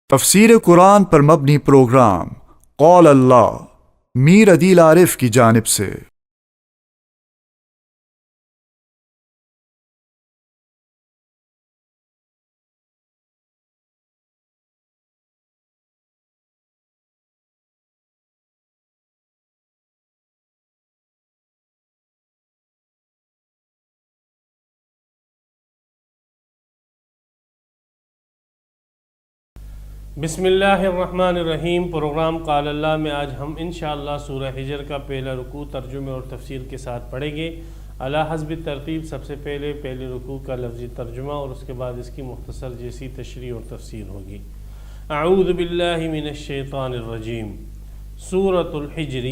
تفسیر قرآن پر مبنی پروگرام قول اللہ میر عدیل عارف کی جانب سے۔ بسم اللہ الرحمن الرحیم۔ پروگرام قال اللہ میں آج ہم انشاءاللہ سورہ حجر کا پہلا رکوع ترجمے اور تفسیر کے ساتھ پڑھیں گے۔ علی حسب ترتیب سب سے پہلے رکوع کا لفظی ترجمہ اور اس کے بعد اس کی مختصر جیسی تشریح اور تفسیر ہوگی۔ اعوذ باللہ من الشیطان الرجیم۔ سورۃ الحجر،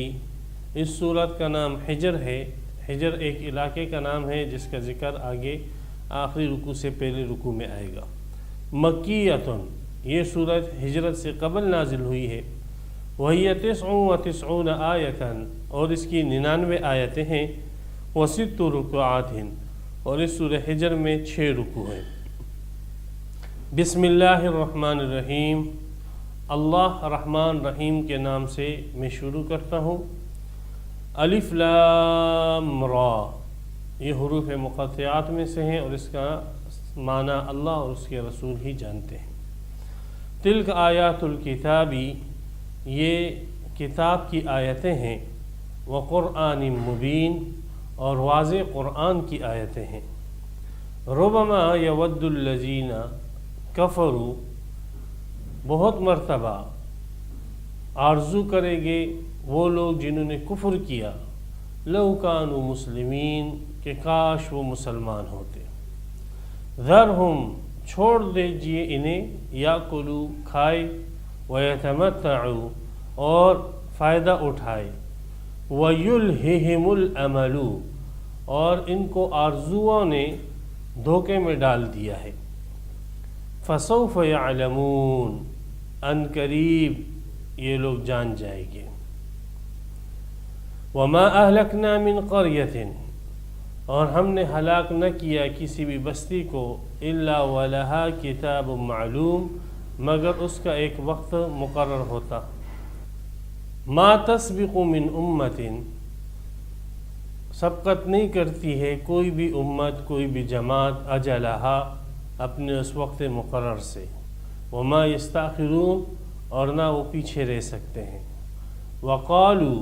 اس سورت کا نام حجر ہے۔ حجر ایک علاقے کا نام ہے جس کا ذکر آگے آخری رکوع سے پہلے رکوع میں آئے گا۔ مکیۃ، یہ سورت ہجرت سے قبل نازل ہوئی ہے۔ وہی 99 آیتاً، اور اس کی 99 آیتیں ہیں۔ وست رکوعات، اور اس سورہ حجر میں 6 رکوع ہیں۔ بسم اللہ الرحمن الرحیم، اللہ رحمان رحیم کے نام سے میں شروع کرتا ہوں۔ الف لام را، یہ حروف مقطعات میں سے ہیں اور اس کا معنی اللہ اور اس کے رسول ہی جانتے ہیں۔ تلک آیات الکتابی، یہ کتاب کی آیتیں ہیں۔ وقرآن مبین، اور واضح قرآن کی آیتیں ہیں۔ ربما یود الذین کفروا، بہت مرتبہ آرزو کریں گے وہ لوگ جنہوں نے کفر کیا، لو کانوا مسلمین، کہ کاش وہ مسلمان ہوتے۔ ذرہم، چھوڑ دیجئے انہیں، یاکلوا، کھائے، ویتمتعوا، اور فائدہ اٹھائے، ویلہہم الامل، اور ان کو آرزوؤں نے دھوکے میں ڈال دیا ہے۔ فسوف یعلمون، ان قریب یہ لوگ جان جائیں گے۔ وما اہلکنا من قریۃ، اور ہم نے ہلاک نہ کیا کسی بھی بستی کو، الا ولہا کتاب معلوم، مگر اس کا ایک وقت مقرر ہوتا۔ ما تسبق من امت، سبقت نہیں کرتی ہے کوئی بھی امت، کوئی بھی جماعت، اجلہا، اپنے اس وقت مقرر سے۔ وما یستاخرون، اور نہ وہ پیچھے رہ سکتے ہیں۔ وقالوا،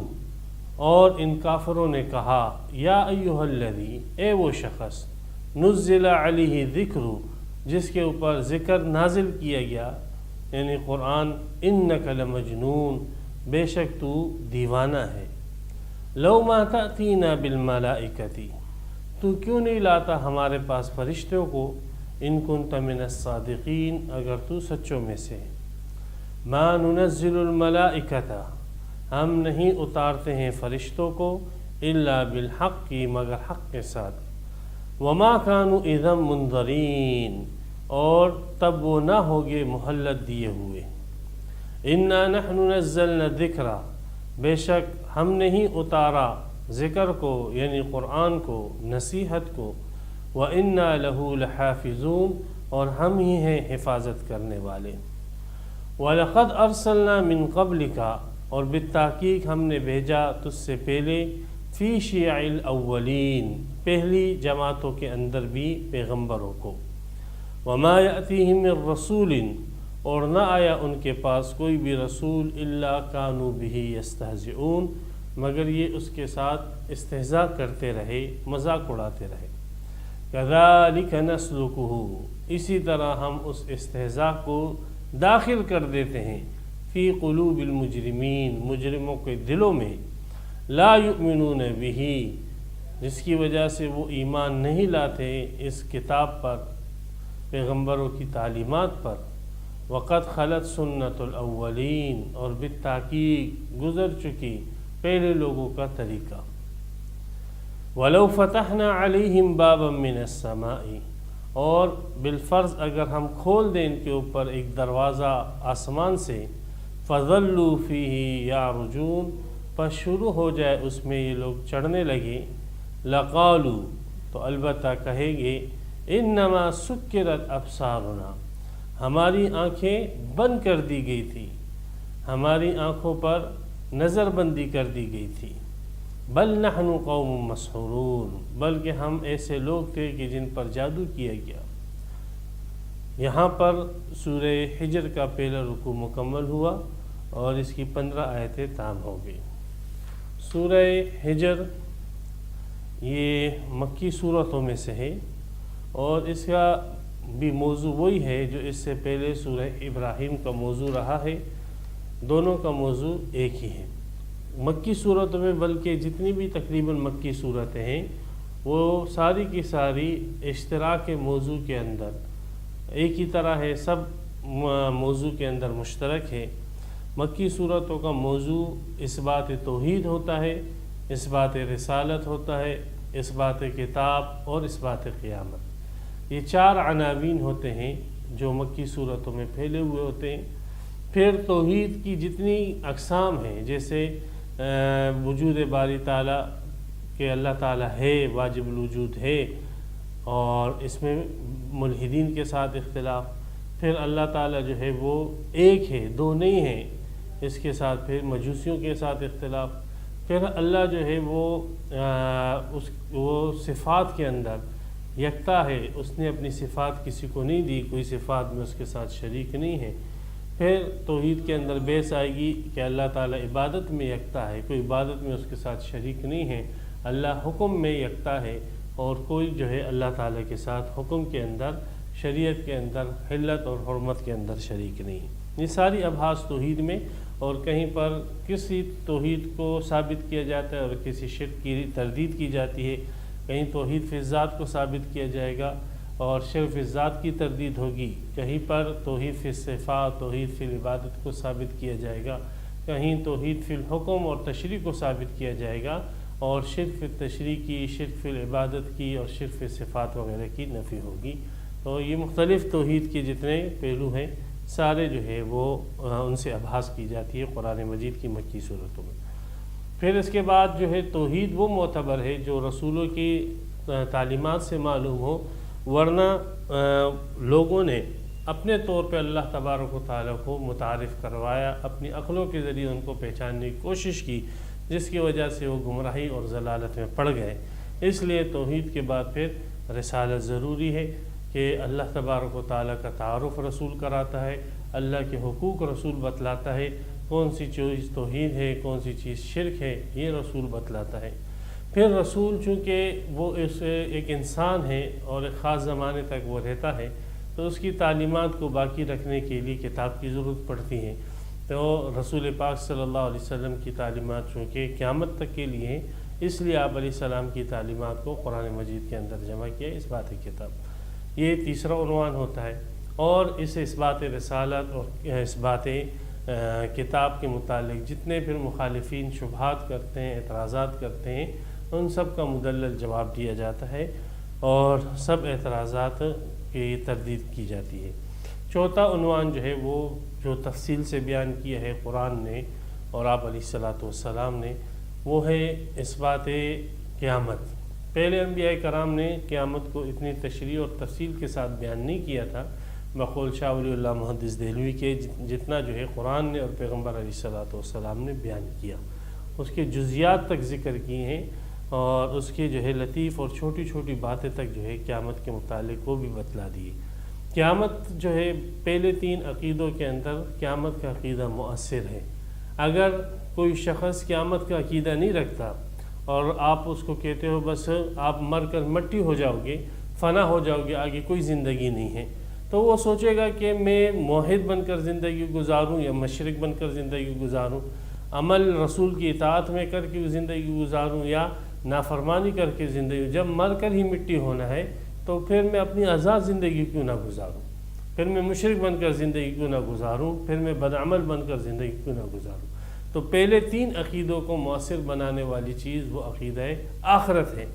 اور ان کافروں نے کہا، یا ایہا الذی، اے وہ شخص، نزل علیہ ذکر، جس کے اوپر ذکر نازل کیا گیا، یعنی قرآن، انک لمجنون، بے شک تو دیوانہ ہے۔ لو ما تأتینا بالملائکۃ، تو کیوں نہیں لاتا ہمارے پاس فرشتوں کو، ان کنت من الصادقین، اگر تو سچوں میں سے۔ ما ننزل الملائکۃ، ہم نہیں اتارتے ہیں فرشتوں کو، الا بالحق، مگر حق کے ساتھ۔ وما كانوا اذا منظرین، اور تب وہ نہ ہوگے مہلت دیے ہوئے۔ انا نحن نزلنا الذکر، بے شک ہم نے ہی اتارا ذکر کو، یعنی قرآن کو، نصیحت کو۔ وَإِنَّا لَهُ لَحَافِظُونَ، اور ہم ہی ہیں حفاظت کرنے والے۔ وَلَقَدْ أَرْسَلْنَا مِن قَبْلِكَ، اور بالتحقیق ہم نے بھیجا تجھ سے پہلے، فی شیع الاولین، پہلی جماعتوں کے اندر بھی پیغمبروں کو۔ وما یأتیہم من رسول، اور نہ آیا ان کے پاس کوئی بھی رسول، الا کانوا بہ یستہزئون، مگر یہ اس کے ساتھ استہزاء کرتے رہے، مذاق اڑاتے رہے۔ کذالک نسلکہ، اسی طرح ہم اس استہزاء کو داخل کر دیتے ہیں، فی قلوب المجرمین، مجرموں کے دلوں میں، لا یؤمنون بہ، جس کی وجہ سے وہ ایمان نہیں لاتے اس کتاب پر، پیغمبروں کی تعلیمات پر۔ وقد خلت سنت الاولین، اور بالتحقیق گزر چکی پہلے لوگوں کا طریقہ۔ ولو فتحنا علیہم بابا من السماء، اور بالفرض اگر ہم کھول دیں ان کے اوپر ایک دروازہ آسمان سے، فظلوا فیہ یعرجون، پس شروع ہو جائے اس میں یہ لوگ چڑھنے لگے، لقالوا، تو البتہ کہیں گے، انما سکرت ابصارنا، ہماری آنکھیں بند کر دی گئی تھی، ہماری آنکھوں پر نظر بندی کر دی گئی تھی۔ بل نحن قوم مسحورون، بلکہ ہم ایسے لوگ تھے کہ جن پر جادو کیا گیا۔ یہاں پر سورہ حجر کا پہلا رکوع مکمل ہوا اور اس کی 15 آیتیں تام ہو گئی۔ سورہ حجر یہ مکی صورتوں میں سے ہے اور اس کا بھی موضوع وہی ہے جو اس سے پہلے سورہ ابراہیم کا موضوع رہا ہے، دونوں کا موضوع ایک ہی ہے۔ مکی صورتوں میں بلکہ جتنی بھی تقریباً مکی صورتیں ہیں وہ ساری کی ساری اشتراک موضوع کے اندر ایک ہی طرح ہے، سب موضوع کے اندر مشترک ہے۔ مکی صورتوں کا موضوع اس بات توحید ہوتا ہے، اس بات رسالت ہوتا ہے، اس بات کتاب اور اس بات قیامت۔ یہ 4 عناوین ہوتے ہیں جو مکی صورتوں میں پھیلے ہوئے ہوتے ہیں۔ پھر توحید کی جتنی اقسام ہیں، جیسے وجود باری تعالیٰ کہ اللہ تعالیٰ ہے، واجب الوجود ہے، اور اس میں ملحدین کے ساتھ اختلاف۔ پھر اللہ تعالیٰ جو ہے وہ ایک ہے، 2 نہیں ہیں، اس کے ساتھ پھر مجوسیوں کے ساتھ اختلاف۔ پھر اللہ جو ہے وہ صفات کے اندر یکتا ہے، اس نے اپنی صفات کسی کو نہیں دی، کوئی صفات میں اس کے ساتھ شریک نہیں ہے۔ پھر توحید کے اندر بحث آئے گی کہ اللہ تعالیٰ عبادت میں یکتا ہے، کوئی عبادت میں اس کے ساتھ شریک نہیں ہے۔ اللہ حکم میں یکتا ہے اور کوئی جو ہے اللہ تعالیٰ کے ساتھ حکم کے اندر، شریعت کے اندر، حلت اور حرمت کے اندر شریک نہیں ہے۔ یہ ساری ابحاث توحید میں، اور کہیں پر کسی توحید کو ثابت کیا جاتا ہے اور کسی شرک کی تردید کی جاتی ہے۔ کہیں توحید فی الذات کو ثابت کیا جائے گا اور شرک فی الذات کی تردید ہوگی، کہیں پر توحید فی الصفات، توحید فی العبادت کو ثابت کیا جائے گا، کہیں توحید فی الحکم اور تشریع کو ثابت کیا جائے گا، اور شرک فی التشریع کی، شرک فی العبادت کی اور شرک فی الصفات وغیرہ کی نفی ہوگی۔ تو یہ مختلف توحید کے جتنے پہلو ہیں سارے جو ہے وہ ان سے ابحاث کی جاتی ہے قرآن مجید کی مکی صورتوں میں۔ پھر اس کے بعد جو ہے توحید وہ معتبر ہے جو رسولوں کی تعلیمات سے معلوم ہو، ورنہ لوگوں نے اپنے طور پہ اللہ تبارک و تعالیٰ کو متعارف کروایا، اپنی عقلوں کے ذریعے ان کو پہچاننے کی کوشش کی، جس کی وجہ سے وہ گمراہی اور ضلالت میں پڑ گئے۔ اس لیے توحید کے بعد پھر رسالت ضروری ہے کہ اللہ تبارک و تعالیٰ کا تعارف رسول کراتا ہے، اللہ کے حقوق رسول بتلاتا ہے، کون سی چیز توحید ہے، کون سی چیز شرک ہے، یہ رسول بتلاتا ہے۔ پھر رسول چونکہ وہ ایک انسان ہے اور ایک خاص زمانے تک وہ رہتا ہے، تو اس کی تعلیمات کو باقی رکھنے کے لیے کتاب کی ضرورت پڑتی ہے۔ تو رسول پاک صلی اللہ علیہ وسلم کی تعلیمات چونکہ قیامت تک کے لیے ہیں، اس لیے آپ علیہ السلام کی تعلیمات کو قرآن مجید کے اندر جمع کیا، اس بات کتاب۔ یہ تیسرا عنوان ہوتا ہے۔ اور اس بات رسالت اور اس بات کتاب کے متعلق جتنے پھر مخالفین شبہات کرتے ہیں، اعتراضات کرتے ہیں، ان سب کا مدلل جواب دیا جاتا ہے اور سب اعتراضات کی تردید کی جاتی ہے۔ چوتھا عنوان جو ہے وہ جو تفصیل سے بیان کیا ہے قرآن نے اور آپ علیہ السلام نے، وہ ہے اس بات قیامت۔ پہلے انبیاء کرام نے قیامت کو اتنی تشریح اور تفصیل کے ساتھ بیان نہیں کیا تھا، بقول شاہ ولی اللہ محدث دہلوی کے، جتنا جو ہے قرآن نے اور پیغمبر علیہ السلام نے بیان کیا، اس کے جزیات تک ذکر کیے ہیں اور اس کے جو ہے لطیف اور چھوٹی چھوٹی باتیں تک جو ہے قیامت کے متعلق وہ بھی بتلا دیے۔ قیامت جو ہے پہلے 3 عقیدوں کے اندر قیامت کا عقیدہ مؤثر ہے۔ اگر کوئی شخص قیامت کا عقیدہ نہیں رکھتا اور آپ اس کو کہتے ہو بس آپ مر کر مٹی ہو جاؤ گے، فنا ہو جاؤ گے، آگے کوئی زندگی نہیں ہے، تو وہ سوچے گا کہ میں موحد بن کر زندگی گزاروں یا مشرک بن کر زندگی گزاروں، عمل رسول کی اطاعت میں کر کے زندگی گزاروں یا نافرمانی کر کے زندگی۔ جب مر کر ہی مٹی ہونا ہے تو پھر میں اپنی آزاد زندگی کیوں نہ گزاروں، پھر میں مشرک بن کر زندگی کیوں نہ گزاروں، پھر میں بدعمل بن کر زندگی کیوں نہ گزاروں۔ تو پہلے 3 عقیدوں کو مؤثر بنانے والی چیز وہ عقیدہ آخرت ہے۔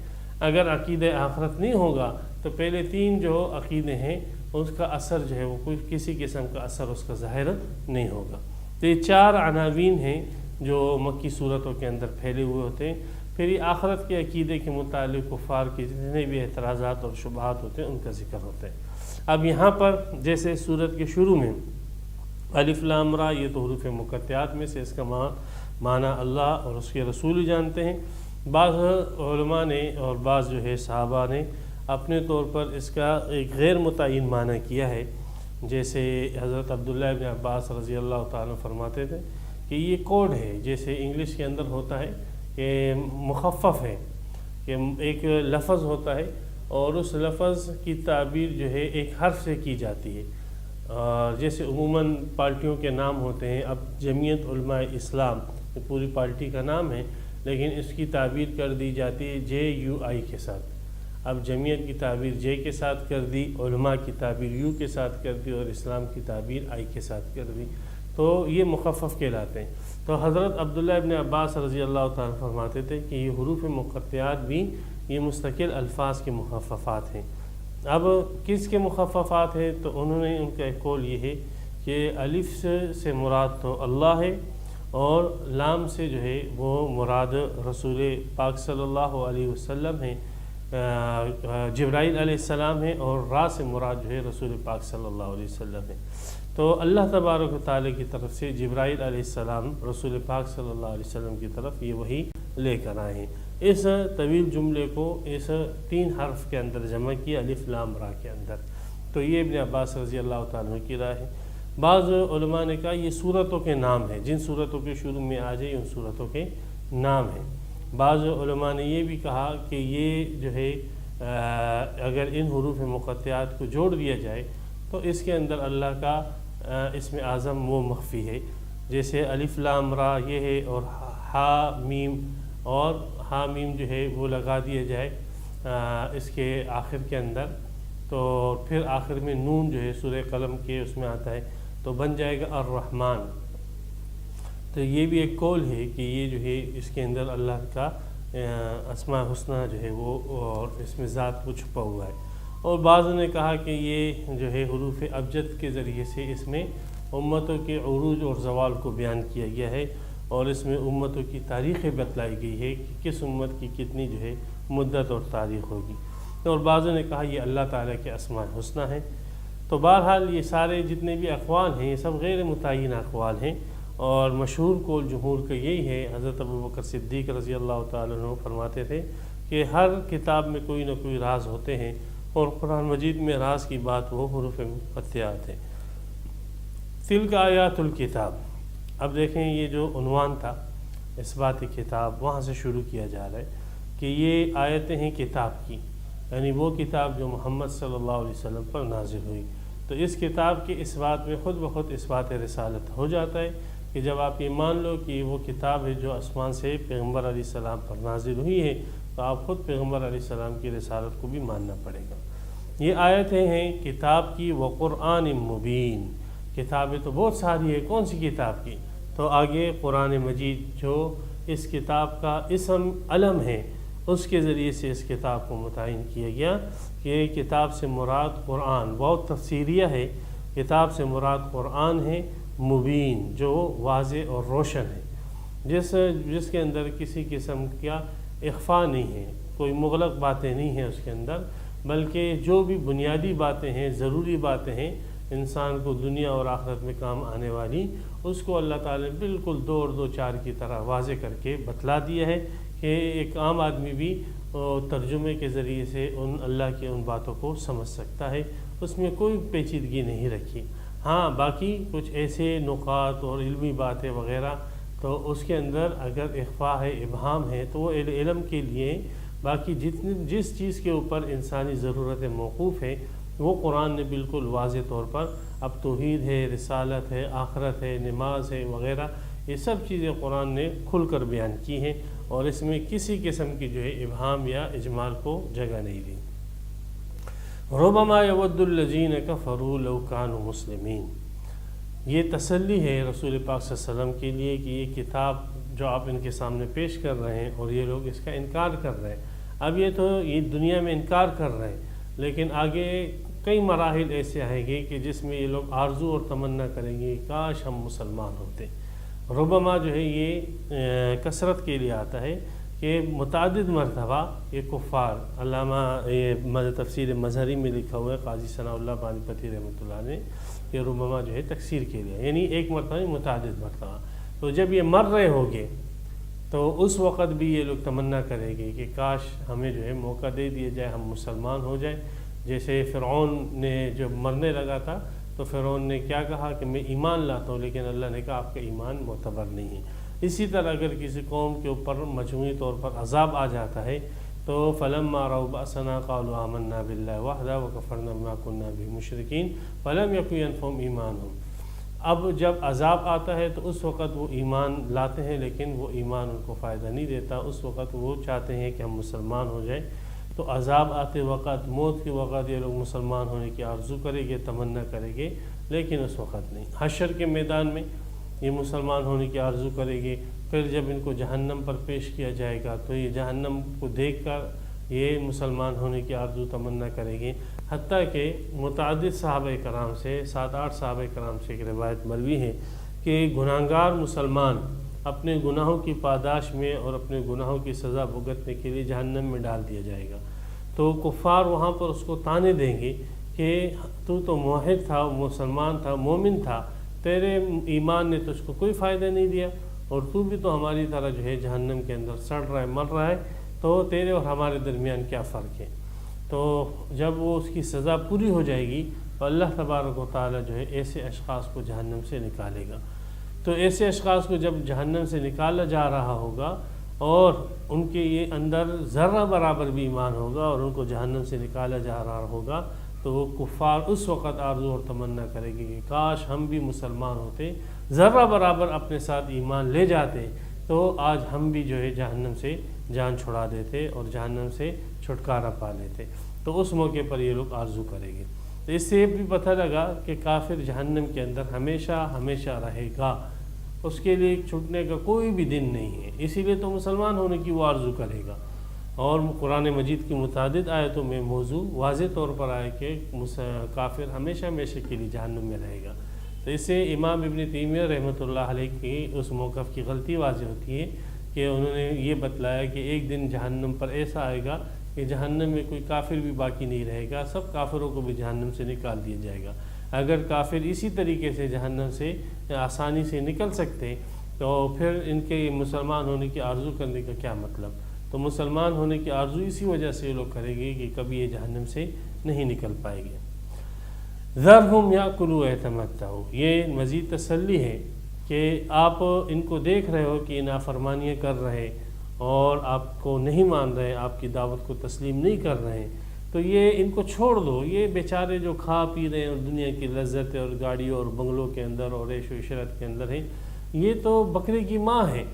اگر عقیدہ آخرت نہیں ہوگا تو پہلے 3 جو عقیدے ہیں اس کا اثر جو ہے وہ کوئی کسی قسم کا اثر اس کا ظاہر نہیں ہوگا۔ تو یہ 4 عناوین ہیں جو مکی صورتوں کے اندر پھیلے ہوئے ہوتے ہیں۔ پھر یہ آخرت کے عقیدے کے متعلق کفار کے جتنے بھی اعتراضات اور شبہات ہوتے ہیں ان کا ذکر ہوتا ہے۔ اب یہاں پر جیسے سورت کے شروع میں الف لام را، یہ تو حروف مقطعات میں سے، اس کا معنی اللہ اور اس کے رسول جانتے ہیں۔ بعض علماء نے اور بعض جو ہے صحابہ نے اپنے طور پر اس کا ایک غیر متعین معنی کیا ہے، جیسے حضرت عبداللہ ابن عباس رضی اللہ تعالیٰ فرماتے تھے کہ یہ کوڈ ہے، جیسے انگلش کے اندر ہوتا ہے کہ مخفف ہے، کہ ایک لفظ ہوتا ہے اور اس لفظ کی تعبیر جو ہے ایک حرف سے کی جاتی ہے، جیسے عموماً پارٹیوں کے نام ہوتے ہیں۔ اب جمعیت علماء اسلام یہ پوری پارٹی کا نام ہے، لیکن اس کی تعبیر کر دی جاتی ہے JUI کے ساتھ۔ اب جمعیت کی تعبیر جے کے ساتھ کر دی، علماء کی تعبیر یو کے ساتھ کر دی، اور اسلام کی تعبیر آئی کے ساتھ کر دی، تو یہ مخفف کہلاتے ہیں۔ تو حضرت عبداللہ ابن عباس رضی اللہ تعالیٰ فرماتے تھے کہ یہ حروف مقطعات بھی یہ مستقل الفاظ کے مخففات ہیں۔ اب کس کے مخففات ہیں؟ تو انہوں نے ان کا ایک قول یہ ہے کہ الف سے مراد تو اللہ ہے، اور لام سے جو ہے وہ مراد رسول پاک صلی اللہ علیہ وسلم ہیں، جبرائیل علیہ السلام ہیں، اور را سے مراد جو ہے رسول پاک صلی اللہ علیہ وسلم ہے۔ تو اللہ تبارک و تعالیٰ کی طرف سے جبرائیل علیہ السلام رسول پاک صلی اللہ علیہ وسلم کی طرف یہ وحی لے کر آئے ہیں۔ اس طویل جملے کو اس 3 حرف کے اندر جمع کیا، الف لام را کے اندر۔ تو یہ ابن عباس رضی اللہ تعالیٰ کی رائے ہے۔ بعض علماء نے کہا یہ صورتوں کے نام ہیں، جن صورتوں کے شروع میں آ جائے ان صورتوں کے نام ہیں۔ بعض علماء نے یہ بھی کہا کہ یہ جو ہے اگر ان حروف مقطعات کو جوڑ دیا جائے تو اس کے اندر اللہ کا اسم اعظم وہ مخفی ہے، جیسے الف لام را یہ ہے، اور ہا میم، اور ہا میم جو ہے وہ لگا دیا جائے اس کے آخر کے اندر، تو پھر آخر میں نون جو ہے سورہ قلم کے اس میں آتا ہے، تو بن جائے گا الرحمن۔ تو یہ بھی ایک قول ہے کہ یہ جو ہے اس کے اندر اللہ کا اسماء حسنہ جو ہے وہ اور اس میں ذات کو چھپا ہوا ہے۔ اور بعض نے کہا کہ یہ جو ہے حروف ابجد کے ذریعے سے اس میں امتوں کے عروج اور زوال کو بیان کیا گیا ہے، اور اس میں امتوں کی تاریخیں بتلائی گئی ہے کہ کس امت کی کتنی جو ہے مدت اور تاریخ ہوگی۔ اور بعضوں نے کہا یہ اللہ تعالیٰ کے اسماء حسنہ ہیں۔ تو بہرحال یہ سارے جتنے بھی اقوال ہیں یہ سب غیر متعین اقوال ہیں، اور مشہور قول جمہور کا یہی ہے۔ حضرت ابوبکر صدیق رضی اللہ تعالیٰ عنہ فرماتے تھے کہ ہر کتاب میں کوئی نہ کوئی راز ہوتے ہیں، اور قرآن مجید میں راز کی بات وہ حروف مقطعات ہے۔ تلک آیات الکتاب۔ اب دیکھیں یہ جو عنوان تھا اثبات کتاب، وہاں سے شروع کیا جا رہا ہے کہ یہ آیتیں ہیں کتاب کی، یعنی وہ کتاب جو محمد صلی اللہ علیہ وسلم پر نازل ہوئی۔ تو اس کتاب کے اثبات میں خود بخود اثبات رسالت ہو جاتا ہے کہ جب آپ یہ مان لو کہ وہ کتاب ہے جو آسمان سے پیغمبر علیہ السلام پر نازل ہوئی ہے، تو آپ خود پیغمبر علیہ السلام کی رسالت کو بھی ماننا پڑے گا۔ یہ آیتیں ہیں کتاب کی، وقرآن مبین۔ کتابیں تو بہت ساری ہے، کون سی کتاب کی؟ تو آگے قرآن مجید جو اس کتاب کا اسم علم ہے، اس کے ذریعے سے اس کتاب کو متعین کیا گیا کہ کتاب سے مراد قرآن، بہت تفسیریہ ہے۔ کتاب سے مراد قرآن ہے، مبین جو واضح اور روشن ہے، جس کے اندر کسی قسم کا اخفا نہیں ہے، کوئی مغلق باتیں نہیں ہیں اس کے اندر، بلکہ جو بھی بنیادی باتیں ہیں، ضروری باتیں ہیں انسان کو دنیا اور آخرت میں کام آنے والی، اس کو اللہ تعالیٰ نے بالکل 2 اور 2 4 کی طرح واضح کر کے بتلا دیا ہے کہ ایک عام آدمی بھی ترجمے کے ذریعے سے اللہ کی ان باتوں کو سمجھ سکتا ہے، اس میں کوئی پیچیدگی نہیں رکھی۔ ہاں باقی کچھ ایسے نکات اور علمی باتیں وغیرہ تو اس کے اندر اگر اخفا ہے، ابہام ہے، تو وہ علم کے لیے، باقی جس چیز کے اوپر انسانی ضرورت موقوف ہے وہ قرآن نے بالکل واضح طور پر، اب توحید ہے، رسالت ہے، آخرت ہے، نماز ہے وغیرہ، یہ سب چیزیں قرآن نے کھل کر بیان کی ہیں، اور اس میں کسی قسم کی جو ہے ابہام یا اجمال کو جگہ نہیں دی۔ ربما یود الذین کفروا لو کانوا مسلمین۔ یہ تسلی ہے رسول پاک صلی اللہ علیہ وسلم کے لیے کہ یہ کتاب جو آپ ان کے سامنے پیش کر رہے ہیں اور یہ لوگ اس کا انکار کر رہے ہیں۔ اب یہ تو یہ دنیا میں انکار کر رہے ہیں، لیکن آگے کئی مراحل ایسے آئیں گے کہ جس میں یہ لوگ آرزو اور تمنا کریں گے کاش ہم مسلمان ہوتے۔ ربما جو ہے یہ کثرت کے لیے آتا ہے کہ متعدد مرتبہ یہ کفار، علامہ یہ تفسیر مظہری میں لکھا ہوا ہے قاضی ثناء اللہ پانی پتی رحمۃ اللہ نے، یہ ربما جو ہے تکثیر کے لیے، یعنی ایک مرتبہ نہیں متعدد مرتبہ. تو جب یہ مر رہے ہوگے تو اس وقت بھی یہ لوگ تمنا کریں گے کہ کاش ہمیں جو ہے موقع دے دیا جائے، ہم مسلمان ہو جائیں. جیسے فرعون نے جب مرنے لگا تھا تو فرعون نے کیا کہا کہ میں ایمان لاتا ہوں، لیکن اللہ نے کہا آپ کا ایمان معتبر نہیں ہے. اسی طرح اگر کسی قوم کے اوپر مجموعی طور پر عذاب آ جاتا ہے تو فلما رأوا بأسنا قالوا آمنا بالله وحده وكفرنا بما كنا به مشركين فلم يكن ينفعهم ایمانهم. اب جب عذاب آتا ہے تو اس وقت وہ ایمان لاتے ہیں لیکن وہ ایمان ان کو فائدہ نہیں دیتا. اس وقت وہ چاہتے ہیں کہ ہم مسلمان ہو جائیں. تو عذاب آتے وقت، موت کے وقت یہ لوگ مسلمان ہونے کی آرزو کریں گے، تمنا کریں گے، لیکن اس وقت نہیں. حشر کے میدان میں یہ مسلمان ہونے کی آرزو کریں گے. پھر جب ان کو جہنم پر پیش کیا جائے گا تو یہ جہنم کو دیکھ کر یہ مسلمان ہونے کی آرزو تمنا کریں گے. حتیٰ کہ متعدد صحابہ کرام سے، 7-8 صحابہ کرام سے ایک روایت مروی ہے کہ گناہگار مسلمان اپنے گناہوں کی پاداش میں اور اپنے گناہوں کی سزا بھگتنے کے لیے جہنم میں ڈال دیا جائے گا. تو کفار وہاں پر اس کو طعنے دیں گے کہ تو موحد تھا، مسلمان تھا، مومن تھا، تیرے ایمان نے تو اس کو کوئی فائدہ نہیں دیا، اور تو بھی تو ہماری طرح جو ہے جہنم کے اندر سڑ رہا ہے، مر رہا ہے، تو تیرے اور ہمارے درمیان کیا فرق ہے. تو جب وہ اس کی سزا پوری ہو جائے گی تو اللہ تبارک و تعالیٰ جو ہے ایسے اشخاص کو جہنم سے نکالے گا. تو ایسے اشخاص کو جب جہنم سے نکالا جا رہا ہوگا اور ان کے یہ اندر ذرہ برابر بھی ایمان ہوگا اور ان کو جہنم سے نکالا جا رہا ہوگا، تو وہ کفار اس وقت آرزو اور تمنا کرے گی کہ کاش ہم بھی مسلمان ہوتے، ذرہ برابر اپنے ساتھ ایمان لے جاتے، تو آج ہم بھی جو ہے جہنم سے جان چھڑا دیتے اور جہنم سے چھٹکارا پا لیتے. تو اس موقع پر یہ لوگ آرزو کریں گے. تو اس سے یہ بھی پتہ لگا کہ کافر جہنم کے اندر ہمیشہ ہمیشہ رہے گا، اس کے لیے چھٹنے کا کوئی بھی دن نہیں ہے. اسی لیے تو مسلمان ہونے کی وہ آرزو کرے گا. اور قرآن مجید کی متعدد آیتوں میں موضوع واضح طور پر آئے کہ کافر ہمیشہ ہمیشہ کے لیے جہنم میں رہے گا. تو اس سے امام ابن تیمیہ رحمۃ اللہ علیہ کی اس موقف کی غلطی واضح ہوتی ہے کہ انہوں نے یہ بتلایا کہ ایک دن جہنم پر ایسا آئے گا کہ جہنم میں کوئی کافر بھی باقی نہیں رہے گا، سب کافروں کو بھی جہنم سے نکال دیا جائے گا. اگر کافر اسی طریقے سے جہنم سے آسانی سے نکل سکتے تو پھر ان کے مسلمان ہونے کی آرزو کرنے کا کیا مطلب. تو مسلمان ہونے کی آرزو اسی وجہ سے یہ لوگ کریں گے کہ کبھی یہ جہنم سے نہیں نکل پائے گے. ذرہم یاکلوا ویتمتعوا، یہ مزید تسلی ہے کہ آپ ان کو دیکھ رہے ہو کہ نافرمانیاں کر رہے اور آپ کو نہیں مان رہے، آپ کی دعوت کو تسلیم نہیں کر رہے، تو یہ ان کو چھوڑ دو. یہ بیچارے جو کھا پی رہے ہیں اور دنیا کی لذت اور گاڑیوں اور بنگلوں کے اندر اور عیش و عشرت کے اندر ہیں، یہ تو بکرے کی ماں ہے،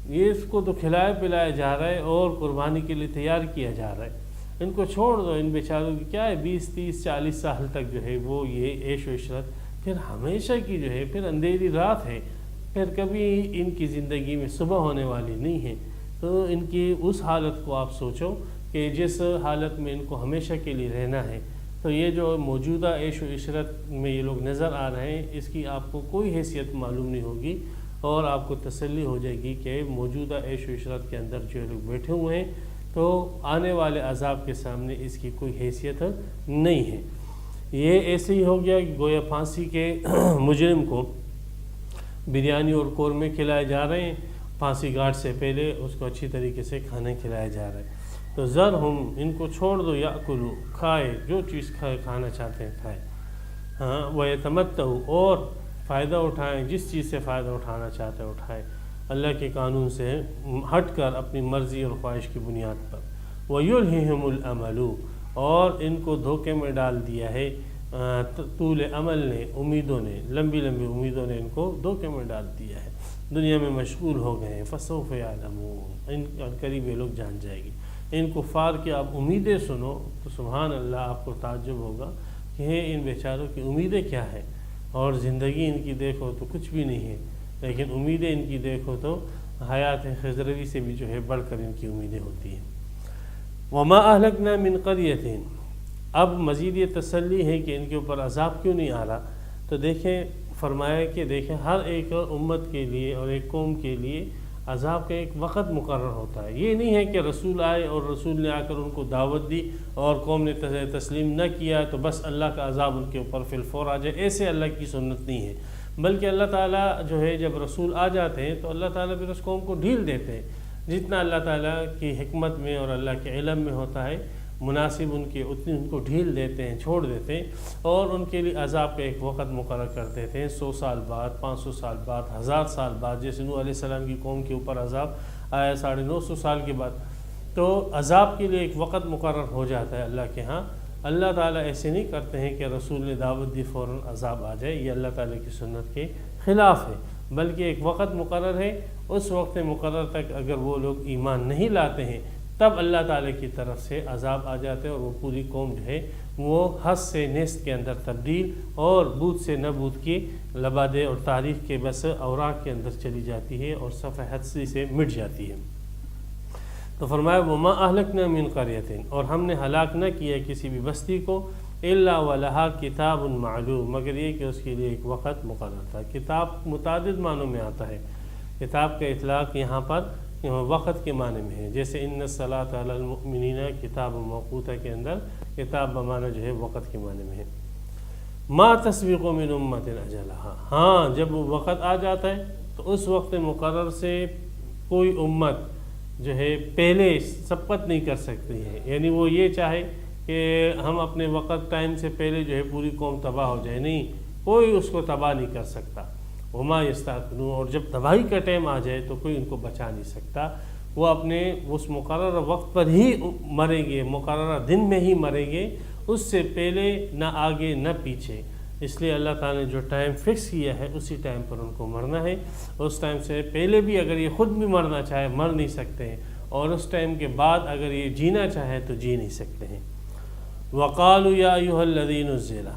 یہ اس کو تو کھلایا پلایا جا رہا ہے اور قربانی کے لیے تیار کیا جا رہا ہے. ان کو چھوڑ دو. ان بیچاروں کی کیا ہے، 20-30-40 سال تک جو ہے وہ یہ عیش و عشرت، پھر ہمیشہ کی جو ہے پھر اندھیری رات ہے، پھر کبھی ان کی زندگی میں صبح ہونے والی نہیں ہے. تو ان کی اس حالت کو آپ سوچو کہ جس حالت میں ان کو ہمیشہ کے لیے رہنا ہے، تو یہ جو موجودہ عیش و عشرت میں یہ لوگ نظر آ رہے ہیں، اس کی آپ کو کوئی حیثیت معلوم نہیں ہوگی اور آپ کو تسلی ہو جائے گی کہ موجودہ عیش و عشرت کے اندر جو لوگ بیٹھے ہوئے ہیں تو آنے والے عذاب کے سامنے اس کی کوئی حیثیت نہیں ہے. یہ ایسے ہی ہو گیا کہ گویا پھانسی کے مجرم کو بریانی اور قورمے کھلائے جا رہے ہیں، پھانسی گھاٹ سے پہلے اس کو اچھی طریقے سے کھانا کھلایا جا رہا ہے. تو ذرہم، ان کو چھوڑ دو، یاکلوا، کھائے، جو چیز کھانا چاہتے ہیں کھائے، ہاں، ویتمتعوا، اور فائدہ اٹھائیں، جس چیز سے فائدہ اٹھانا چاہتے ہیں اٹھائیں، اللہ کے قانون سے ہٹ کر اپنی مرضی اور خواہش کی بنیاد پر. وَيُلْهِهِمُ الْأَمَلُ، اور ان کو دھوکے میں ڈال دیا ہے طول عمل نے، امیدوں نے، لمبی لمبی امیدوں نے ان کو دھوکے میں ڈال دیا ہے، دنیا میں مشغول ہو گئے ہیں. فَسَوْفَ يَعْلَمُونَ، ان قریب یہ لوگ جان جائے گی. ان کفار کی آپ امیدیں سنو تو سبحان اللہ آپ کو تعجب ہوگا کہ ان بیچاروں کی امیدیں کیا ہے، اور زندگی ان کی دیکھو تو کچھ بھی نہیں ہے، لیکن امیدیں ان کی دیکھو تو حیات خضروی سے بھی جو ہے بڑھ کر ان کی امیدیں ہوتی ہیں. وَمَا أَهْلَكْنَا مِنْ قَرْيَةٍ، اب مزید یہ تسلی ہے کہ ان کے اوپر عذاب کیوں نہیں آ رہا. تو دیکھیں، فرمایا کہ دیکھیں ہر ایک امت کے لیے اور ایک قوم کے لیے عذاب کا ایک وقت مقرر ہوتا ہے. یہ نہیں ہے کہ رسول آئے اور رسول نے آ کر ان کو دعوت دی اور قوم نے تسلیم نہ کیا تو بس اللہ کا عذاب ان کے اوپر فی الفور آ جائے. ایسے اللہ کی سنت نہیں ہے، بلکہ اللہ تعالیٰ جو ہے جب رسول آ جاتے ہیں تو اللہ تعالیٰ پھر اس قوم کو ڈھیل دیتے ہیں، جتنا اللہ تعالیٰ کی حکمت میں اور اللہ کے علم میں ہوتا ہے مناسب ان کی اتنی ان کو ڈھیل دیتے ہیں، چھوڑ دیتے ہیں، اور ان کے لیے عذاب کا ایک وقت مقرر کر دیتے ہیں. 100 سال بعد، 500 سال بعد، 1000 سال بعد، جیسے نوح علیہ السلام کی قوم کے اوپر عذاب آیا 950 سال کے بعد. تو عذاب کے لیے ایک وقت مقرر ہو جاتا ہے اللہ کے ہاں. اللہ تعالیٰ ایسے نہیں کرتے ہیں کہ رسول نے دعوت دی فوراً عذاب آ جائے، یہ اللہ تعالیٰ کی سنت کے خلاف ہے، بلکہ ایک وقت مقرر ہے. اس وقت مقرر تک اگر وہ لوگ ایمان نہیں لاتے ہیں تب اللہ تعالیٰ کی طرف سے عذاب آ جاتے ہیں، اور وہ پوری قوم جو ہے وہ حس سے نیست کے اندر تبدیل اور بت سے نبوت کی لبادے اور تاریخ کے بس اوراق کے اندر چلی جاتی ہے اور صفحہ حدثی سے مٹ جاتی ہے. تو فرمایا وما اہلکنا من قریۃ، اور ہم نے ہلاک نہ کیا کسی بھی بستی کو الا ولہا کتاب معلوم، مگر یہ کہ اس کے لیے ایک وقت مقرر تھا. کتاب متعدد معنوں میں آتا ہے. کتاب کا اطلاق یہاں پر وقت کے معنی میں ہے، جیسے ان الصلاۃ علی المؤمنین کتاب موقوتہ کے اندر کتاب بمعنی جو ہے وقت کے معنی میں ہے. ما تسبق من امۃ اجلہا، ہاں جب وہ وقت آ جاتا ہے تو اس وقت مقرر سے کوئی امت جو ہے پہلے سبقت نہیں کر سکتی ہے. یعنی وہ یہ چاہے کہ ہم اپنے وقت ٹائم سے پہلے جو ہے پوری قوم تباہ ہو جائے، نہیں، کوئی اس کو تباہ نہیں کر سکتا. وما یستعجلون، اور جب تباہی کا ٹائم آ جائے تو کوئی ان کو بچا نہیں سکتا. وہ اپنے اس مقررہ وقت پر ہی مریں گے، مقررہ دن میں ہی مریں گے، اس سے پہلے نہ آگے نہ پیچھے. اس لیے اللہ تعالیٰ نے جو ٹائم فکس کیا ہے اسی ٹائم پر ان کو مرنا ہے. اس ٹائم سے پہلے بھی اگر یہ خود بھی مرنا چاہے مر نہیں سکتے ہیں، اور اس ٹائم کے بعد اگر یہ جینا چاہے تو جی نہیں سکتے ہیں. وقالوا یا ایھا الذی نزل،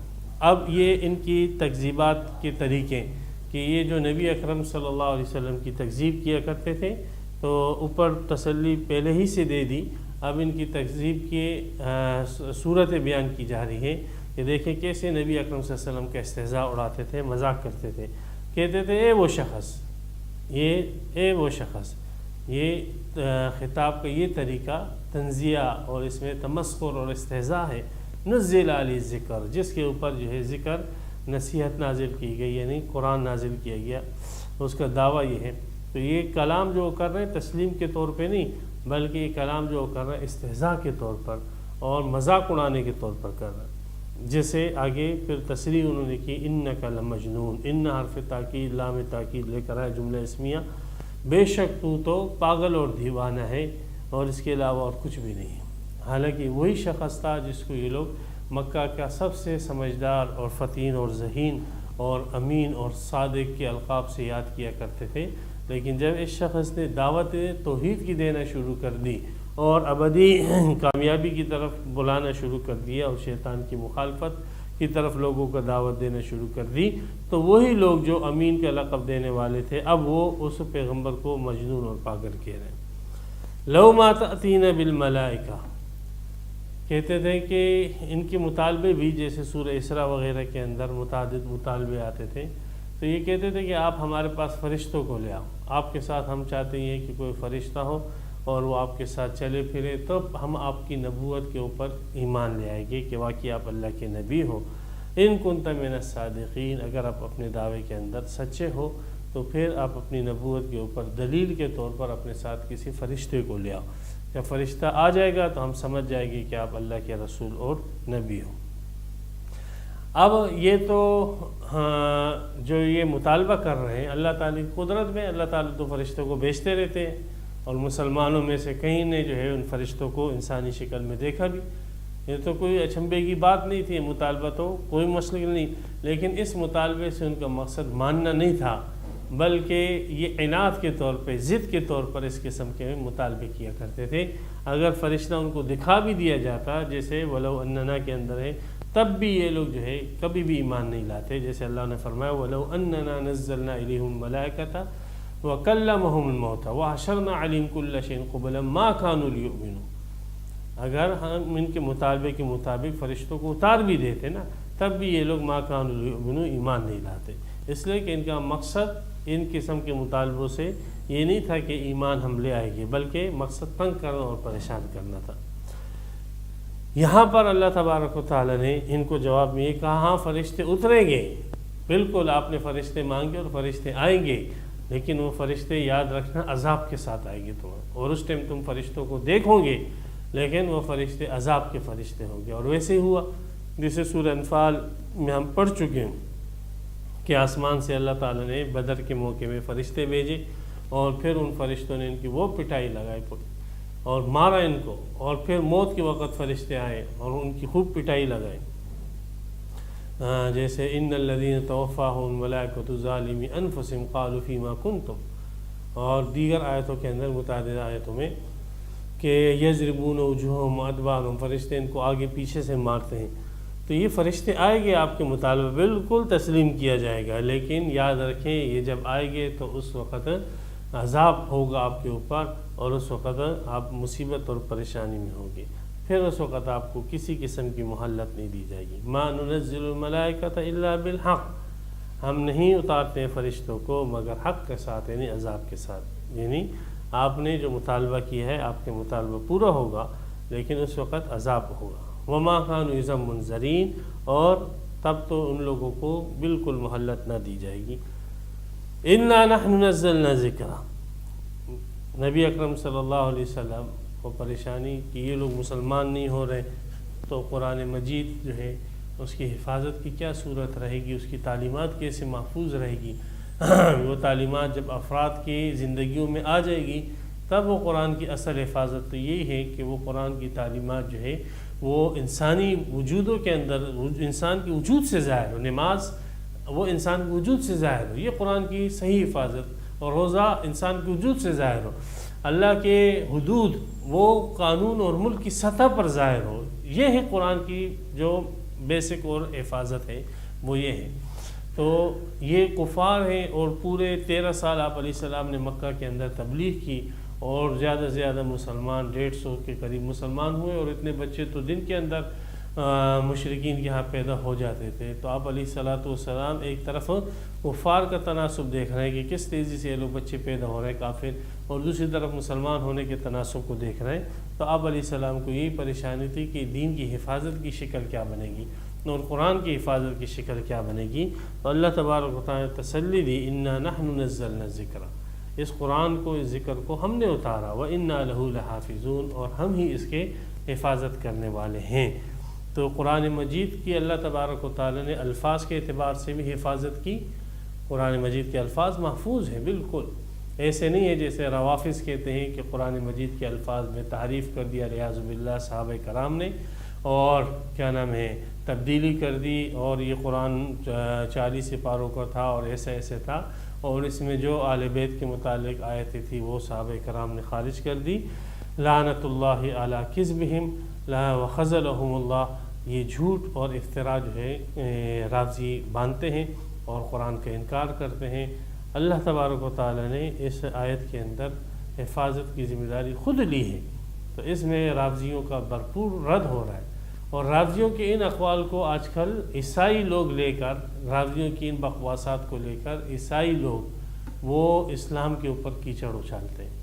اب یہ ان کی تکذیبات کے طریقے کہ یہ جو نبی اکرم صلی اللہ علیہ وسلم کی تکذیب کیا کرتے تھے تو اوپر تسلی پہلے ہی سے دے دی. اب ان کی تکذیب کی صورت بیان کی جا رہی ہے کہ دیکھیں کیسے نبی اکرم صلی اللہ علیہ وسلم کا استہزاء اڑاتے تھے، مذاق کرتے تھے. کہتے تھے اے وہ شخص، اے وہ شخص. یہ خطاب کا یہ طریقہ تنزیہ اور اس میں تمسخر اور استہزاء ہے. نزل علی ذکر، جس کے اوپر جو ہے ذکر نصیحت نازل کی گئی، یعنی قرآن نازل کیا گیا، اس کا دعویٰ یہ ہے. تو یہ کلام جو کر رہے ہیں تسلیم کے طور پہ نہیں، بلکہ یہ کلام جو کر رہے ہیں استہزاء کے طور پر اور مذاق اڑانے کے طور پر کر رہے ہیں. جیسے آگے پھر تصریح انہوں نے کی انک لمجنون، ان حرف تاکید لام تاکید لے کر آئے جملہ اسمیہ، بے شک تو پاگل اور دیوانہ ہے اور اس کے علاوہ اور کچھ بھی نہیں ہے. حالانکہ وہی شخص تھا جس کو یہ لوگ مکہ کا سب سے سمجھدار اور فتین اور ذہین اور امین اور صادق کے القاب سے یاد کیا کرتے تھے. لیکن جب اس شخص نے دعوت توحید کی دینا شروع کر دی اور ابدی کامیابی کی طرف بلانا شروع کر دیا اور شیطان کی مخالفت کی طرف لوگوں کو دعوت دینا شروع کر دی، تو وہی لوگ جو امین کا لقب دینے والے تھے اب وہ اس پیغمبر کو مجنون اور پاگل کہہ رہے ہیں. لو ما تأتینا بالملائکہ، کہتے تھے کہ ان کے مطالبے بھی جیسے سورہ اسراء وغیرہ کے اندر متعدد مطالبے آتے تھے، تو یہ کہتے تھے کہ آپ ہمارے پاس فرشتوں کو لے آؤ، آپ کے ساتھ ہم چاہتے ہیں کہ کوئی فرشتہ ہو اور وہ آپ کے ساتھ چلے پھرے، تب ہم آپ کی نبوت کے اوپر ایمان لے آئیں گے کہ واقعی آپ اللہ کے نبی ہو. ان کنت من الصادقین، اگر آپ اپنے دعوے کے اندر سچے ہو تو پھر آپ اپنی نبوت کے اوپر دلیل کے طور پر اپنے ساتھ کسی فرشتے کو لے آؤ. جب فرشتہ آ جائے گا تو ہم سمجھ جائیں گے کہ آپ اللہ کے رسول اور نبی ہو. اب یہ تو جو یہ مطالبہ کر رہے ہیں اللہ تعالیٰ کی قدرت میں، اللہ تعالیٰ تو فرشتوں کو بھیجتے رہتے ہیں اور مسلمانوں میں سے کئی نے جو ہے ان فرشتوں کو انسانی شکل میں دیکھا بھی. یہ تو کوئی اچنبے کی بات نہیں تھی، مطالبہ تو کوئی مسئلہ نہیں، لیکن اس مطالبے سے ان کا مقصد ماننا نہیں تھا، بلکہ یہ عناد کے طور پہ، ضد کے طور پر اس قسم کے مطالبے کیا کرتے تھے. اگر فرشتہ ان کو دکھا بھی دیا جاتا جیسے ولو اننا کے اندر ہے، تب بھی یہ لوگ جو ہے کبھی بھی ایمان نہیں لاتے. جیسے اللہ نے فرمایا وَلَوْ أَنَّنَا نَزَّلْنَا إِلَيْهِمُ الْمَلَائِكَةَ وَكَلَّمَهُمُ الْمَوْتَى وَحَشَرْنَا عَلَيْهِمْ كُلَّ شَيْءٍ قُبُلًا مَا كَانُوا لِيُؤْمِنُوا، اگر ہم ان کے مطالبے کے مطابق فرشتوں کو اتار بھی دیتے نا، تب بھی یہ لوگ ما كانوا لِيُؤْمِنُوا ایمان نہیں لاتے. اس لیے کہ ان کا مقصد ان قسم کے مطالبوں سے یہ نہیں تھا کہ ایمان ہم لے آئے گے، بلکہ مقصد تنگ کرنا اور پریشان کرنا تھا۔ یہاں پر اللہ تبارک و تعالیٰ نے ان کو جواب میں یہ کہا، ہاں فرشتے اتریں گے، بالکل آپ نے فرشتے مانگے اور فرشتے آئیں گے، لیکن وہ فرشتے یاد رکھنا عذاب کے ساتھ آئیں گے تمہیں، اور اس ٹائم تم فرشتوں کو دیکھو گے لیکن وہ فرشتے عذاب کے فرشتے ہوں گے۔ اور ویسے ہی ہوا جسے سورہ انفال میں ہم پڑھ چکے ہیں کہ آسمان سے اللہ تعالیٰ نے بدر کے موقع میں فرشتے بھیجے، اور پھر ان فرشتوں نے ان کی وہ پٹائی لگائی اور مارا ان کو، اور پھر موت کے وقت فرشتے آئے اور ان کی خوب پٹائی لگائی، جیسے ان الذین توفاہم الملائکۃ ظالمی انفسہم قالوا فیما کنتم، اور دیگر آیتوں کے اندر متعدد آیتوں میں کہ یضربون وجوہہم وادبارہم، فرشتے ان کو آگے پیچھے سے مارتے ہیں۔ تو یہ فرشتے آئیں گے، آپ کے مطالبہ بالکل تسلیم کیا جائے گا، لیکن یاد رکھیں یہ جب آئیں گے تو اس وقت عذاب ہوگا آپ کے اوپر، اور اس وقت آپ مصیبت اور پریشانی میں ہوں گے، پھر اس وقت آپ کو کسی قسم کی مہلت نہیں دی جائے گی۔ ما ننزل الملائکۃ الا بالحق، ہم نہیں اتارتے فرشتوں کو مگر حق کے ساتھ، یعنی عذاب کے ساتھ، یعنی آپ نے جو مطالبہ کیا ہے آپ کے مطالبہ پورا ہوگا لیکن اس وقت عذاب ہوگا۔ وما كانوا اذا منذرین، اور تب تو ان لوگوں کو بالکل مہلت نہ دی جائے گی۔ انا نحن نزلنا ذکر، نبی اکرم صلی اللہ علیہ وسلم کو پریشانی کہ یہ لوگ مسلمان نہیں ہو رہے، تو قرآن مجید جو ہے اس کی حفاظت کی کیا صورت رہے گی، اس کی تعلیمات کیسے محفوظ رہے گی؟ وہ تعلیمات جب افراد کی زندگیوں میں آ جائے گی تب وہ قرآن کی اصل حفاظت تو یہی ہے کہ وہ قرآن کی تعلیمات جو ہے وہ انسانی وجودوں کے اندر انسان کے وجود سے ظاہر ہو، نماز وہ انسان کے وجود سے ظاہر ہو، یہ قرآن کی صحیح حفاظت، اور روزہ انسان کے وجود سے ظاہر ہو، اللہ کے حدود وہ قانون اور ملک کی سطح پر ظاہر ہو، یہ ہے قرآن کی جو بیسک اور حفاظت ہے وہ یہ ہے۔ تو یہ کفار ہیں، اور پورے 13 سال آپ علیہ السلام نے مکہ کے اندر تبلیغ کی، اور زیادہ سے زیادہ مسلمان 150 کے قریب مسلمان ہوئے، اور اتنے بچے تو دن کے اندر مشرکین کے ہاں پیدا ہو جاتے تھے۔ تو آپ علیہ السلام ایک طرف کفار کا تناسب دیکھ رہے ہیں کہ کس تیزی سے یہ لوگ بچے پیدا ہو رہے ہیں کافر، اور دوسری طرف مسلمان ہونے کے تناسب کو دیکھ رہے ہیں۔ تو آپ علیہ السلام کو یہی پریشانی تھی کہ دین کی حفاظت کی شکل کیا بنے گی اور قرآن کی حفاظت کی شکل کیا بنے گی۔ تو اللہ تبارک و تعالیٰ نے تسلی دی، انا نحن نزلنا الذکر، اس قرآن کو، اس ذکر کو ہم نے اتارا، وَإِنَّا لَهُ لَحَافِظُونَ، اور ہم ہی اس کے حفاظت کرنے والے ہیں۔ تو قرآن مجید کی اللہ تبارک و تعالیٰ نے الفاظ کے اعتبار سے بھی حفاظت کی، قرآن مجید کے الفاظ محفوظ ہیں، بالکل ایسے نہیں ہے جیسے روافظ کہتے ہیں کہ قرآن مجید کے الفاظ میں تحریف کر دیا ریاض باللہ صحابہ کرام نے، اور کیا نام ہے تبدیلی کر دی، اور یہ قرآن 40 پاروں کا تھا اور ایسے تھا، اور اس میں جو آل بیت کے متعلق آیتیں تھی وہ صحابہ کرام نے خارج کر دی۔ لعنت اللہ علی کذبہم وخذلہم اللہ، یہ جھوٹ اور افتراء جو ہے رافضی باندھتے ہیں اور قرآن کا انکار کرتے ہیں۔ اللہ تبارک و تعالیٰ نے اس آیت کے اندر حفاظت کی ذمہ داری خود لی ہے، تو اس میں رافضیوں کا بھرپور رد ہو رہا ہے، اور رافضیوں کے ان اقوال کو آج کل عیسائی لوگ لے کر، رافضیوں کی ان بکواسات کو لے کر عیسائی لوگ وہ اسلام کے اوپر کیچڑ اچھالتے ہیں،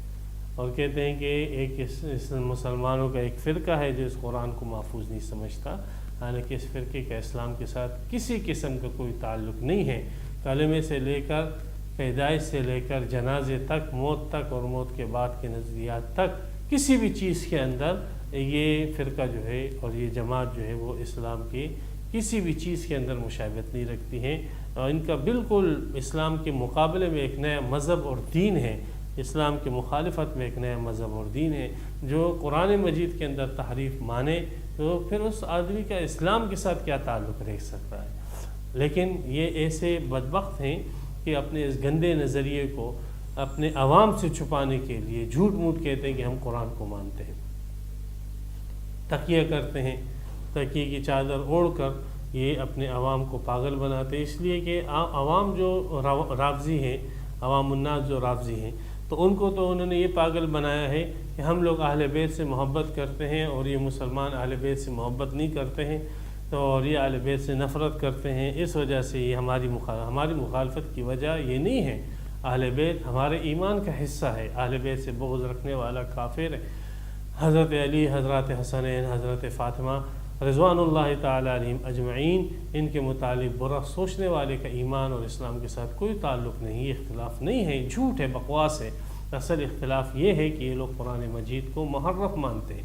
اور کہتے ہیں کہ ایک مسلمانوں کا ایک فرقہ ہے جو اس قرآن کو محفوظ نہیں سمجھتا، حالانکہ اس فرقے کا اسلام کے ساتھ کسی قسم کا کوئی تعلق نہیں ہے۔ کلمے سے لے کر، پیدائش سے لے کر جنازے تک، موت تک، اور موت کے بعد کے نظریات تک، کسی بھی چیز کے اندر یہ فرقہ جو ہے اور یہ جماعت جو ہے وہ اسلام کی کسی بھی چیز کے اندر مشابہت نہیں رکھتی ہیں، اور ان کا بالکل اسلام کے مقابلے میں ایک نیا مذہب اور دین ہے، اسلام کے مخالفت میں ایک نیا مذہب اور دین ہے۔ جو قرآن مجید کے اندر تحریف مانے تو پھر اس آدمی کا اسلام کے ساتھ کیا تعلق رہ سکتا ہے؟ لیکن یہ ایسے بدبخت ہیں کہ اپنے اس گندے نظریے کو اپنے عوام سے چھپانے کے لیے جھوٹ موٹ کہتے ہیں کہ ہم قرآن کو مانتے ہیں، تقیہ کرتے ہیں، تقیہ کی چادر اوڑھ کر یہ اپنے عوام کو پاگل بناتے ہیں، اس لیے کہ عوام جو رافضی ہیں، عوام الناس جو رافضی ہیں، تو ان کو تو انہوں نے یہ پاگل بنایا ہے کہ ہم لوگ اہل بیت سے محبت کرتے ہیں اور یہ مسلمان اہل بیت سے محبت نہیں کرتے ہیں، تو اور یہ اہل بیت سے نفرت کرتے ہیں، اس وجہ سے یہ ہماری مخالفت کی وجہ یہ نہیں ہے۔ اہل بیت ہمارے ایمان کا حصہ ہے، اہل بیت سے بغض رکھنے والا کافر ہے۔ حضرت علی، حضرت حسنین، حضرت فاطمہ رضوان اللہ تعالیٰ علیہم اجمعین، ان کے متعلق برا سوچنے والے کا ایمان اور اسلام کے ساتھ کوئی تعلق نہیں، یہ اختلاف نہیں ہے، جھوٹ ہے، بکواس ہے۔ اصل اختلاف یہ ہے کہ یہ لوگ قرآن مجید کو محرف مانتے ہیں،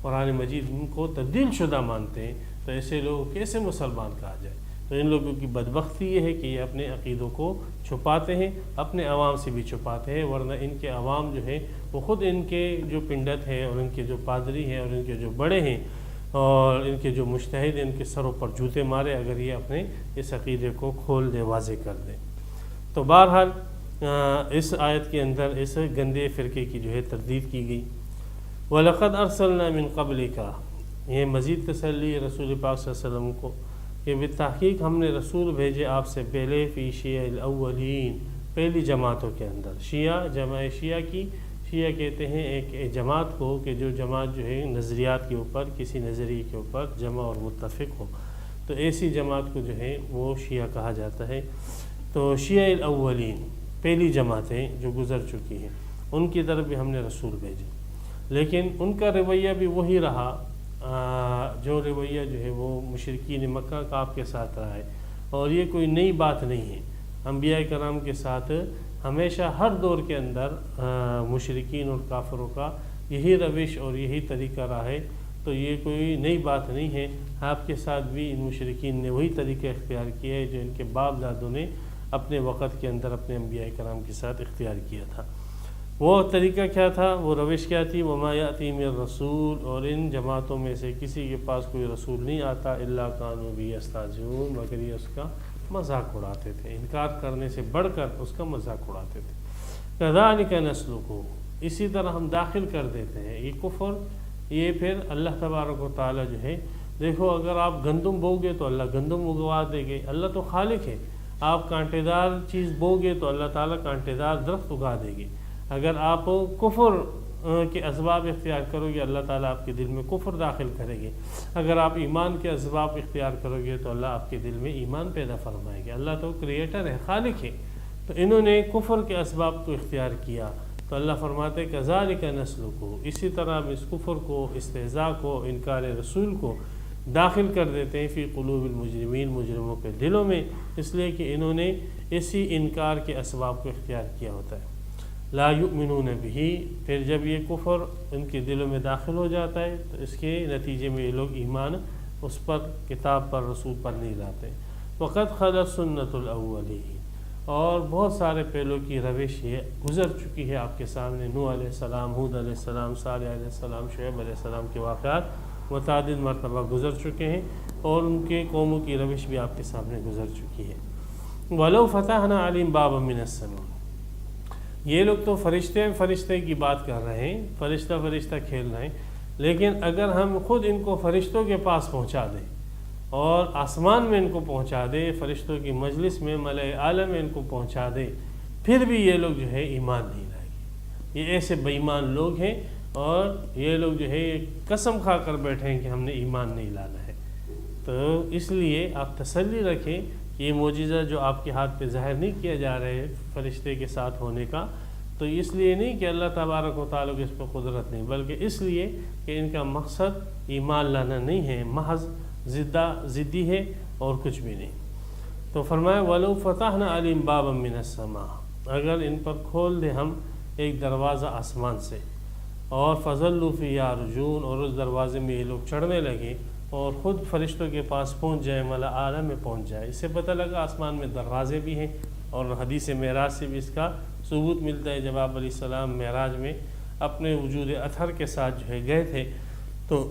قرآن مجید کو تبدیل شدہ مانتے ہیں، تو ایسے لوگ کیسے مسلمان کہا جائے؟ تو ان لوگوں کی بدبختی یہ ہے کہ یہ اپنے عقیدوں کو چھپاتے ہیں، اپنے عوام سے بھی چھپاتے ہیں، ورنہ ان کے عوام جو ہے وہ خود ان کے جو پنڈت ہیں اور ان کے جو پادری ہیں اور ان کے جو بڑے ہیں اور ان کے جو مجتہد ہیں، ان کے سروں پر جوتے مارے اگر یہ اپنے اس عقیدے کو کھول دے، واضح کر دیں۔ تو بہرحال اس آیت کے اندر اس گندے فرقے کی جو ہے تردید کی گئی۔ وَلَقَدْ أَرْسَلْنَا مِن قَبْلِكَ، یہ مزید تسلی رسول پاک صلی اللہ علیہ وسلم کو کہ بالتحقیق ہم نے رسول بھیجے آپ سے پہلے، فی شیع الاولین، پہلی جماعتوں کے اندر۔ شیعہ جمع شیعہ کی، شیعہ کہتے ہیں ایک جماعت کو کہ جو جماعت جو ہے نظریات کے اوپر، کسی نظریے کے اوپر جمع اور متفق ہو، تو ایسی جماعت کو جو ہے وہ شیعہ کہا جاتا ہے۔ تو شیع الاولین، پہلی جماعتیں جو گزر چکی ہیں، ان کی طرف بھی ہم نے رسول بھیجے، لیکن ان کا رویہ بھی وہی رہا جو رویہ جو ہے وہ مشرکین مکہ کا آپ کے ساتھ رہا ہے، اور یہ کوئی نئی بات نہیں ہے۔ انبیاء کرام کے ساتھ ہمیشہ ہر دور کے اندر مشرکین اور کافروں کا یہی روش اور یہی طریقہ رہا ہے، تو یہ کوئی نئی بات نہیں ہے۔ آپ کے ساتھ بھی ان مشرکین نے وہی طریقہ اختیار کیا ہے جو ان کے باپ دادوں نے اپنے وقت کے اندر اپنے انبیاء کرام کے ساتھ اختیار کیا تھا۔ وہ طریقہ کیا تھا، وہ روش کیا تھی؟ وَمَا يَأْتِي مِن رَسُولٍ، اور ان جماعتوں میں سے کسی کے پاس کوئی رسول نہیں آتا، إِلَّا كَانُوا بِهِ يَسْتَهْزِئُونَ، مگر یہ اس کا مذاق اڑاتے تھے، انکار کرنے سے بڑھ کر اس کا مذاق اڑاتے تھے۔ كَذَلِكَ نَسْلُكُهُ، اسی طرح ہم داخل کر دیتے ہیں یہ کفر، یہ پھر اللہ تبارک و تعالیٰ جو ہے، دیکھو اگر آپ گندم بوگے تو اللہ گندم اگوا دے گے، اللہ تو خالق ہے۔ آپ کانٹے دار چیز بوگے تو اللہ تعالیٰ کانٹے دار درخت اگا دے گے۔ اگر آپ کفر کے اسباب اختیار کرو گے، اللہ تعالیٰ آپ کے دل میں کفر داخل کرے گے۔ اگر آپ ایمان کے اسباب اختیار کرو گے تو اللہ آپ کے دل میں ایمان پیدا فرمائے گا۔ اللہ تو کریٹر ہے، خالق ہے۔ تو انہوں نے کفر کے اسباب کو اختیار کیا، تو اللہ فرماتے کذالک نسلکہ، اسی طرح ہم اس کفر کو، استہزاء کو، انکار رسول کو داخل کر دیتے ہیں فی قلوب المجرمین، مجرموں کے دلوں میں، اس لیے کہ انہوں نے اسی انکار کے اسباب کو اختیار کیا ہوتا ہے۔ لا یؤمنون بہ، پھر جب یہ کفر ان کے دلوں میں داخل ہو جاتا ہے تو اس کے نتیجے میں یہ لوگ ایمان اس پر، کتاب پر، رسول پر نہیں لاتے۔ وقد خلت سنت الاولین، اور بہت سارے پہلو کی روش یہ گزر چکی ہے آپ کے سامنے۔ نوح علیہ السلام، ہود علیہ السلام، صالح علیہ السلام، شعیب علیہ السلام کے واقعات متعدد مرتبہ گزر چکے ہیں، اور ان کے قوموں کی روش بھی آپ کے سامنے گزر چکی ہے۔ وَلَوْ فَتَحْنَا عَلَيْهِمْ بَابًا مِنَ السَّمَاءِ، یہ لوگ تو فرشتے کی بات کر رہے ہیں، فرشتہ کھیل رہے ہیں، لیکن اگر ہم خود ان کو فرشتوں کے پاس پہنچا دیں اور آسمان میں ان کو پہنچا دے، فرشتوں کی مجلس میں، ملائے اعلیٰ میں ان کو پہنچا دے، پھر بھی یہ لوگ جو ہے ایمان نہیں لائیں گے۔ یہ ایسے بے ایمان لوگ ہیں، اور یہ لوگ جو ہے قسم کھا کر بیٹھے ہیں کہ ہم نے ایمان نہیں لانا ہے۔ تو اس لیے آپ تسلی رکھیں کہ یہ معجزہ جو آپ کے ہاتھ پہ ظاہر نہیں کیا جا رہا ہے فرشتے کے ساتھ ہونے کا، تو اس لیے نہیں کہ اللہ تبارک و تعالیٰ کو اس پہ قدرت نہیں، بلکہ اس لیے کہ ان کا مقصد ایمان لانا نہیں ہے، محض ضدی ہے اور کچھ بھی نہیں۔ تو فرمایا وَلَوْ فَتَحْنَا عَلَيْهِمْ بَابًا مِنَ السَّمَاءِ، اگر ان پر کھول دیں ہم ایک دروازہ آسمان سے، اور فَظَلُّوا فِيهِ يَعْرُجُونَ، اور اس دروازے میں یہ لوگ چڑھنے لگے اور خود فرشتوں کے پاس پہنچ جائے، ملا اعلیٰ میں پہنچ جائے۔ اس سے پتہ لگا آسمان میں دروازے بھی ہیں، اور حدیث معراج سے بھی اس کا ثبوت ملتا ہے۔ جب آپ علیہ السلام معراج میں اپنے وجود اطہر کے ساتھ جو ہے گئے تھے، تو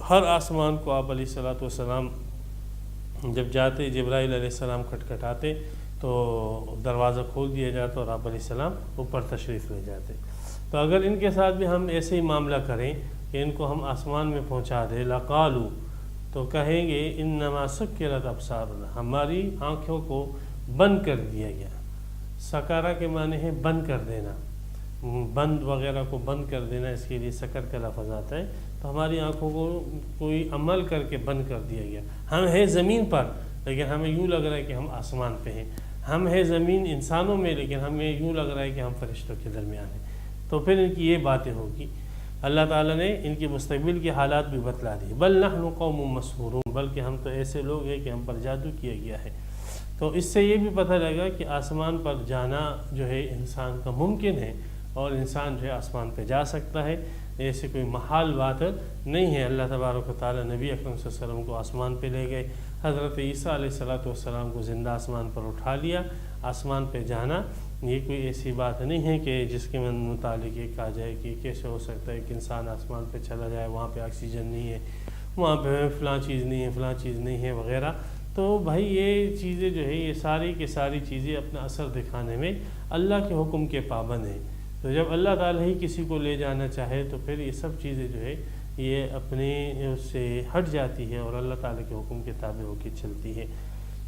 ہر آسمان کو آپ علیہ السلام جب جاتے، جبرائیل علیہ السلام کھٹکھٹاتے تو دروازہ کھول دیا جاتا اور آپ علیہ السلام اوپر تشریف لے جاتے۔ تو اگر ان کے ساتھ بھی ہم ایسے ہی معاملہ کریں کہ ان کو ہم آسمان میں پہنچا دیں، لقالو، تو کہیں گے انما سکرت ابصارنا، ہماری آنکھوں کو بند کر دیا گیا۔ سکارا کے معنی ہے بند کر دینا، بند وغیرہ کو بند کر دینا، اس کے لیے سکر کا لفظ آتا ہے۔ تو ہماری آنکھوں کو کوئی عمل کر کے بند کر دیا گیا. ہم ہیں زمین پر لیکن ہمیں یوں لگ رہا ہے کہ ہم آسمان پہ ہیں. ہم ہیں زمین انسانوں میں لیکن ہمیں یوں لگ رہا ہے کہ ہم فرشتوں کے درمیان ہیں. تو پھر ان کی یہ باتیں ہوگی. اللہ تعالیٰ نے ان کی مستقبل کے حالات بھی بتلا دی. بل نحن قوم مسحورون، بلکہ ہم تو ایسے لوگ ہیں کہ ہم پر جادو کیا گیا ہے. تو اس سے یہ بھی پتہ لگا کہ آسمان پر جانا جو ہے انسان کا ممکن ہے، اور انسان جو ہے آسمان پہ جا سکتا ہے. ایسے کوئی محال بات نہیں ہے. اللہ تبارک و تعالیٰ نبی اکرم صلی اللہ علیہ وسلم کو آسمان پہ لے گئے. حضرت عیسیٰ علیہ السلام کو زندہ آسمان پر اٹھا لیا. آسمان پہ جانا یہ کوئی ایسی بات نہیں ہے کہ جس کے متعلق یہ کہا جائے کہ کیسے ہو سکتا ہے کہ انسان آسمان پہ چلا جائے، وہاں پہ آکسیجن نہیں ہے، وہاں پہ فلاں چیز نہیں ہے، فلاں چیز نہیں ہے وغیرہ. تو بھائی یہ چیزیں جو ہے یہ ساری کی ساری چیزیں اپنا اثر دکھانے میں اللہ کے حکم کے پابند ہیں. تو جب اللہ تعالیٰ ہی کسی کو لے جانا چاہے تو پھر یہ سب چیزیں جو ہے یہ اپنے اس سے ہٹ جاتی ہے اور اللہ تعالیٰ کے حکم کے تابع ہو کے چلتی ہے.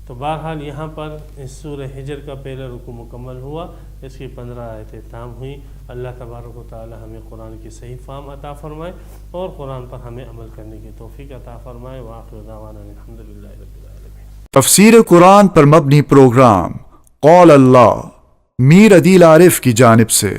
تو بہرحال یہاں پر اس سورہ حجر کا پہلا رکوع مکمل ہوا. اس کی 15 آیتیں تام ہوئیں. اللہ تبارک و تعالی ہمیں قرآن کی صحیح فہم عطا فرمائے اور قرآن پر ہمیں عمل کرنے کی توفیق عطا فرمائے. وآخر دعوانا الحمدللہ رب العالمین. تفسیر قرآن پر مبنی پروگرام قول اللہ میر عدیل عارف کی جانب سے